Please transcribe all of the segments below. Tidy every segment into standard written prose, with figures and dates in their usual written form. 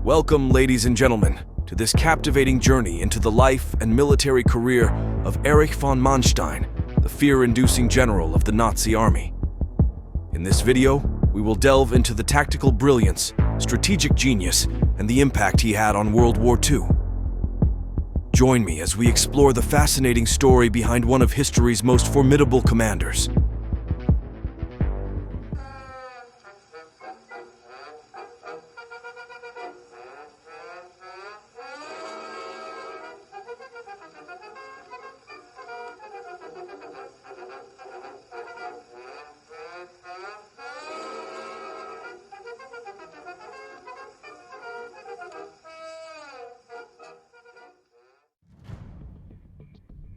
Welcome, ladies and gentlemen, to this captivating journey into the life and military career of Erich von Manstein, the fear-inducing general of the Nazi army. In this video, we will delve into the tactical brilliance, strategic genius, and the impact he had on World War II. Join me as we explore the fascinating story behind one of history's most formidable commanders.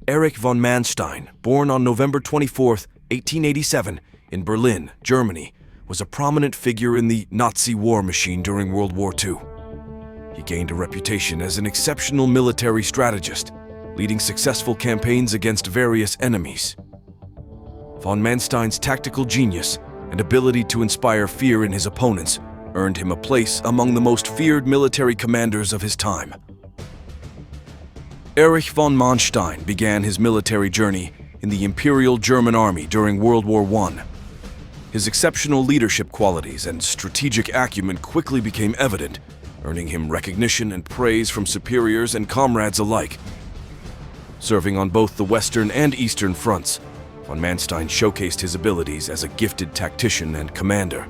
Erich von Manstein, born on November 24, 1887, in Berlin, Germany, was a prominent figure in the Nazi war machine during World War II. He gained a reputation as an exceptional military strategist, leading successful campaigns against various enemies. Von Manstein's tactical genius and ability to inspire fear in his opponents earned him a place among the most feared military commanders of his time. Erich von Manstein began his military journey in the Imperial German Army during World War I. His exceptional leadership qualities and strategic acumen quickly became evident, earning him recognition and praise from superiors and comrades alike. Serving on both the Western and Eastern fronts, von Manstein showcased his abilities as a gifted tactician and commander.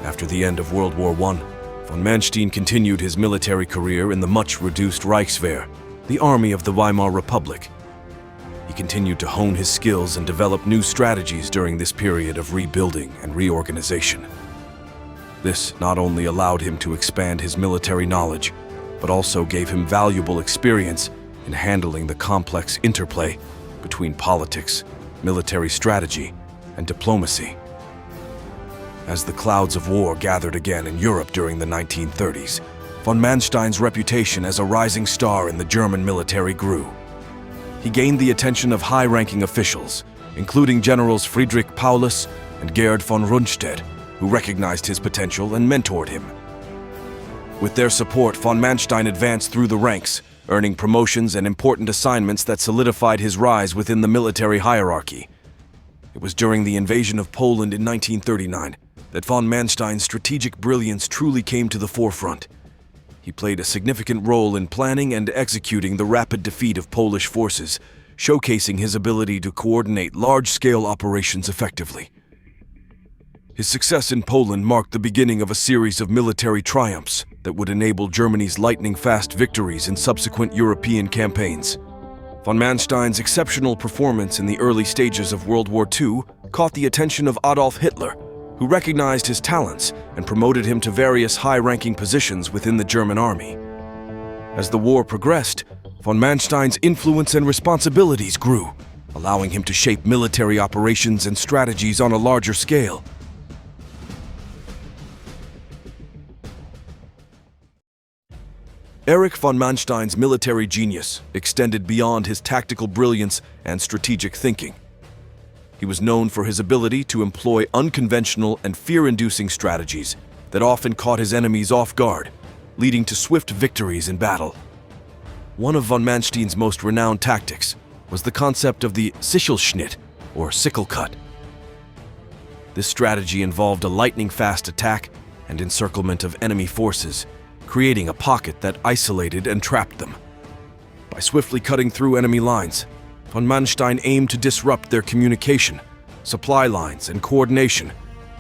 After the end of World War I, von Manstein continued his military career in the much-reduced Reichswehr, the army of the Weimar Republic. He continued to hone his skills and develop new strategies during this period of rebuilding and reorganization. This not only allowed him to expand his military knowledge, but also gave him valuable experience in handling the complex interplay between politics, military strategy, and diplomacy. As the clouds of war gathered again in Europe during the 1930s, von Manstein's reputation as a rising star in the German military grew. He gained the attention of high-ranking officials, including Generals Friedrich Paulus and Gerd von Rundstedt, who recognized his potential and mentored him. With their support, von Manstein advanced through the ranks, earning promotions and important assignments that solidified his rise within the military hierarchy. It was during the invasion of Poland in 1939 that von Manstein's strategic brilliance truly came to the forefront. He played a significant role in planning and executing the rapid defeat of Polish forces, showcasing his ability to coordinate large-scale operations effectively. His success in Poland marked the beginning of a series of military triumphs that would enable Germany's lightning-fast victories in subsequent European campaigns. Von Manstein's exceptional performance in the early stages of World War II caught the attention of Adolf Hitler, who recognized his talents and promoted him to various high-ranking positions within the German army. As the war progressed, von Manstein's influence and responsibilities grew, allowing him to shape military operations and strategies on a larger scale. Erich von Manstein's military genius extended beyond his tactical brilliance and strategic thinking. He was known for his ability to employ unconventional and fear-inducing strategies that often caught his enemies off guard, leading to swift victories in battle. One of von Manstein's most renowned tactics was the concept of the Sichelschnitt, or sickle cut. This strategy involved a lightning-fast attack and encirclement of enemy forces, creating a pocket that isolated and trapped them. By swiftly cutting through enemy lines, von Manstein aimed to disrupt their communication, supply lines, and coordination,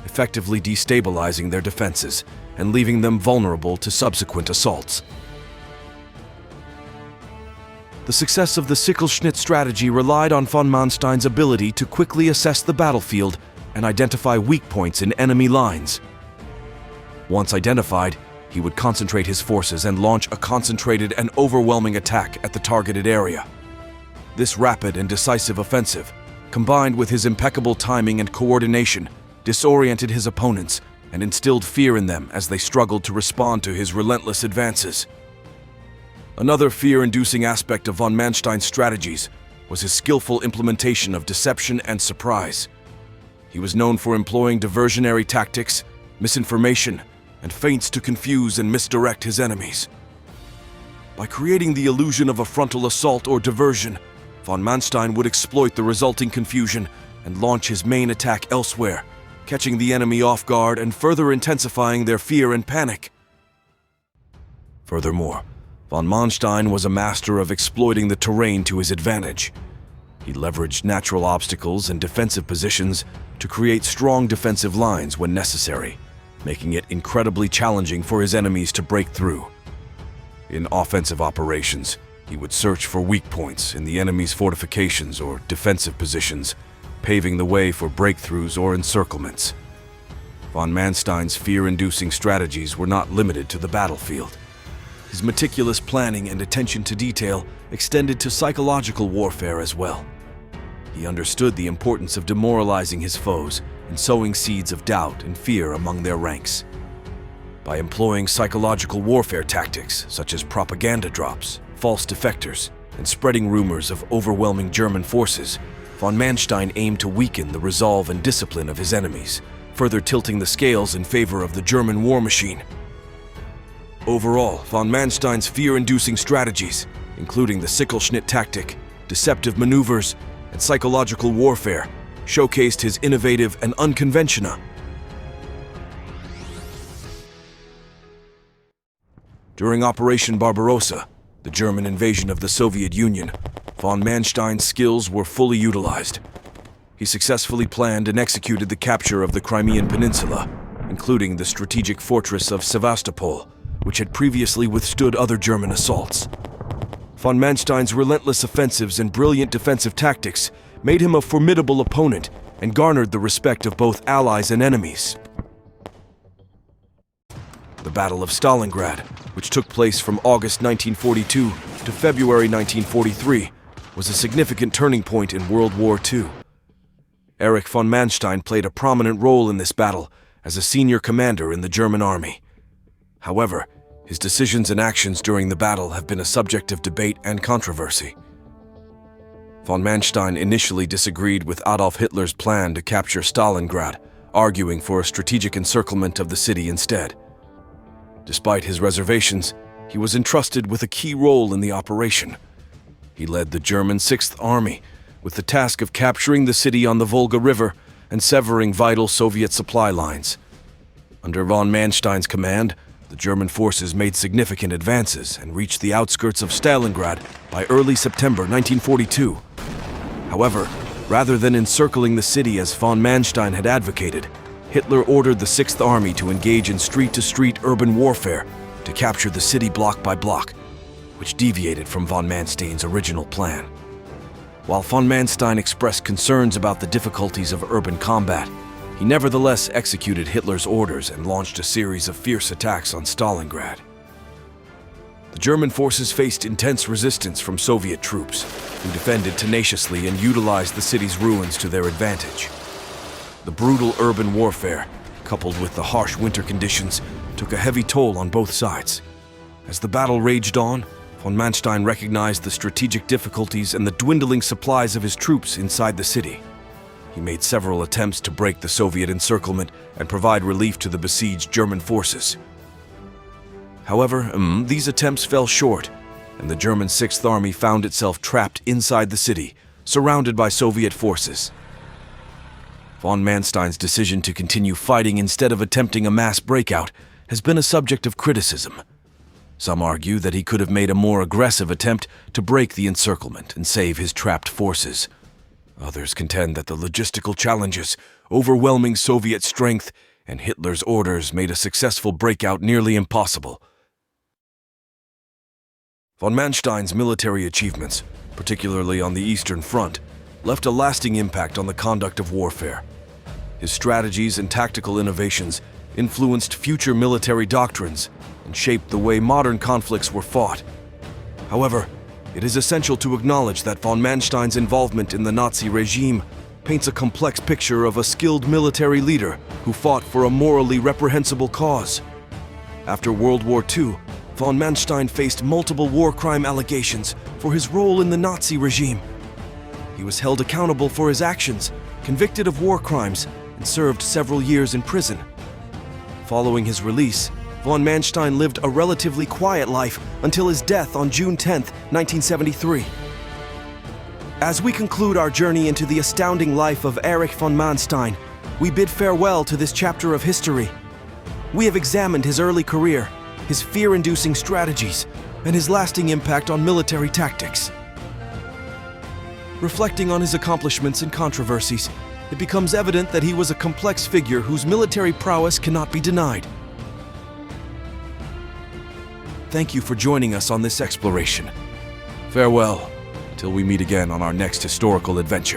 effectively destabilizing their defenses and leaving them vulnerable to subsequent assaults. The success of the Sichelschnitt strategy relied on von Manstein's ability to quickly assess the battlefield and identify weak points in enemy lines. Once identified, he would concentrate his forces and launch a concentrated and overwhelming attack at the targeted area. This rapid and decisive offensive, combined with his impeccable timing and coordination, disoriented his opponents and instilled fear in them as they struggled to respond to his relentless advances. Another fear-inducing aspect of von Manstein's strategies was his skillful implementation of deception and surprise. He was known for employing diversionary tactics, misinformation, and feints to confuse and misdirect his enemies. By creating the illusion of a frontal assault or diversion, von Manstein would exploit the resulting confusion and launch his main attack elsewhere, catching the enemy off guard and further intensifying their fear and panic. Furthermore, von Manstein was a master of exploiting the terrain to his advantage. He leveraged natural obstacles and defensive positions to create strong defensive lines when necessary, making it incredibly challenging for his enemies to break through. In offensive operations, he would search for weak points in the enemy's fortifications or defensive positions, paving the way for breakthroughs or encirclements. Von Manstein's fear-inducing strategies were not limited to the battlefield. His meticulous planning and attention to detail extended to psychological warfare as well. He understood the importance of demoralizing his foes and sowing seeds of doubt and fear among their ranks. By employing psychological warfare tactics such as propaganda drops, false defectors, and spreading rumors of overwhelming German forces, von Manstein aimed to weaken the resolve and discipline of his enemies, further tilting the scales in favor of the German war machine. Overall, von Manstein's fear-inducing strategies, including the Sichelschnitt tactic, deceptive maneuvers, and psychological warfare, showcased his innovative and unconventional. During Operation Barbarossa, the German invasion of the Soviet Union, von Manstein's skills were fully utilized. He successfully planned and executed the capture of the Crimean Peninsula, including the strategic fortress of Sevastopol, which had previously withstood other German assaults. Von Manstein's relentless offensives and brilliant defensive tactics made him a formidable opponent and garnered the respect of both allies and enemies. The Battle of Stalingrad, which took place from August 1942 to February 1943, was a significant turning point in World War II. Erich von Manstein played a prominent role in this battle as a senior commander in the German army. However, his decisions and actions during the battle have been a subject of debate and controversy. Von Manstein initially disagreed with Adolf Hitler's plan to capture Stalingrad, arguing for a strategic encirclement of the city instead. Despite his reservations, he was entrusted with a key role in the operation. He led the German Sixth Army with the task of capturing the city on the Volga River and severing vital Soviet supply lines. Under von Manstein's command, the German forces made significant advances and reached the outskirts of Stalingrad by early September 1942. However, rather than encircling the city as von Manstein had advocated, Hitler ordered the Sixth Army to engage in street-to-street urban warfare to capture the city block by block, which deviated from von Manstein's original plan. While von Manstein expressed concerns about the difficulties of urban combat, he nevertheless executed Hitler's orders and launched a series of fierce attacks on Stalingrad. The German forces faced intense resistance from Soviet troops, who defended tenaciously and utilized the city's ruins to their advantage. The brutal urban warfare, coupled with the harsh winter conditions, took a heavy toll on both sides. As the battle raged on, von Manstein recognized the strategic difficulties and the dwindling supplies of his troops inside the city. He made several attempts to break the Soviet encirclement and provide relief to the besieged German forces. However, these attempts fell short, and the German Sixth Army found itself trapped inside the city, surrounded by Soviet forces. Von Manstein's decision to continue fighting instead of attempting a mass breakout has been a subject of criticism. Some argue that he could have made a more aggressive attempt to break the encirclement and save his trapped forces. Others contend that the logistical challenges, overwhelming Soviet strength, and Hitler's orders made a successful breakout nearly impossible. Von Manstein's military achievements, particularly on the Eastern Front, left a lasting impact on the conduct of warfare. His strategies and tactical innovations influenced future military doctrines and shaped the way modern conflicts were fought. However, it is essential to acknowledge that von Manstein's involvement in the Nazi regime paints a complex picture of a skilled military leader who fought for a morally reprehensible cause. After World War II, von Manstein faced multiple war crime allegations for his role in the Nazi regime. He was held accountable for his actions, convicted of war crimes, and served several years in prison. Following his release, von Manstein lived a relatively quiet life until his death on June 10, 1973. As we conclude our journey into the astounding life of Erich von Manstein, we bid farewell to this chapter of history. We have examined his early career, his fear-inducing strategies, and his lasting impact on military tactics. Reflecting on his accomplishments and controversies, it becomes evident that he was a complex figure whose military prowess cannot be denied. Thank you for joining us on this exploration. Farewell, till we meet again on our next historical adventure.